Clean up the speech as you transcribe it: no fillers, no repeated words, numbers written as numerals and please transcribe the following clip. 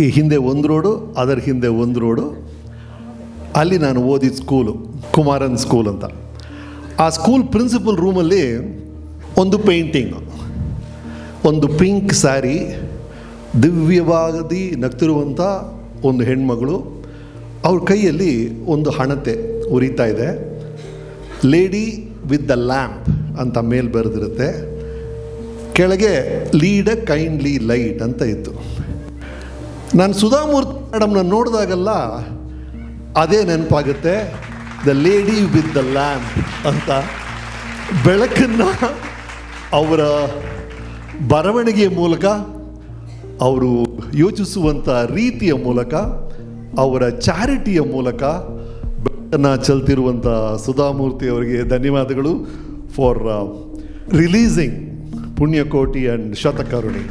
ಈ ಹಿಂದೆ ಒಂದು ರೋಡು, ಅದರ ಹಿಂದೆ ಒಂದು ರೋಡು. ಅಲ್ಲಿ ನಾನು ಓದಿದ ಸ್ಕೂಲು ಕುಮಾರನ್ ಸ್ಕೂಲ್ ಅಂತ. ಆ ಸ್ಕೂಲ್ ಪ್ರಿನ್ಸಿಪಲ್ ರೂಮಲ್ಲಿ ಒಂದು ಪೇಂಟಿಂಗ್, ಒಂದು ಪಿಂಕ್ ಸ್ಯಾರಿ, ದಿವ್ಯವಾಗಿ ನಗ್ತಿರುವಂಥ ಒಂದು ಹೆಣ್ಮಗಳು, ಅವ್ರ ಕೈಯಲ್ಲಿ ಒಂದು ಹಣತೆ ಉರಿತಾ ಇದೆ. ಲೇಡಿ ವಿತ್ ದ ಲ್ಯಾಂಪ್ ಅಂತ ಮೇಲೆ ಬರೆದಿರುತ್ತೆ, ಕೆಳಗೆ ಲೀಡ್ ಅ ಕೈಂಡ್ಲಿ ಲೈಟ್ ಅಂತ ಇತ್ತು. ನಾನು ಸುಧಾಮೂರ್ತಿ ಮೇಡಮ್ನ ನೋಡಿದಾಗೆಲ್ಲ ಅದೇ ನೆನಪಾಗುತ್ತೆ, the lady with the lamp ಅಂತ. ಬೆಳಕನ್ನು ಅವರ ಬರವಣಿಗೆಯ ಮೂಲಕ, ಅವರು ಯೋಚಿಸುವಂಥ ರೀತಿಯ ಮೂಲಕ, ಅವರ ಚಾರಿಟಿಯ ಮೂಲಕ ಬೆಳಕನ್ನು ಚೆಲ್ತಿರುವಂಥ ಸುಧಾಮೂರ್ತಿ ಅವರಿಗೆ ಧನ್ಯವಾದಗಳು ಫಾರ್ ರಿಲೀಸಿಂಗ್ ಪುಣ್ಯಕೋಟಿ ಆ್ಯಂಡ್ ಶತಕರುಣಿ.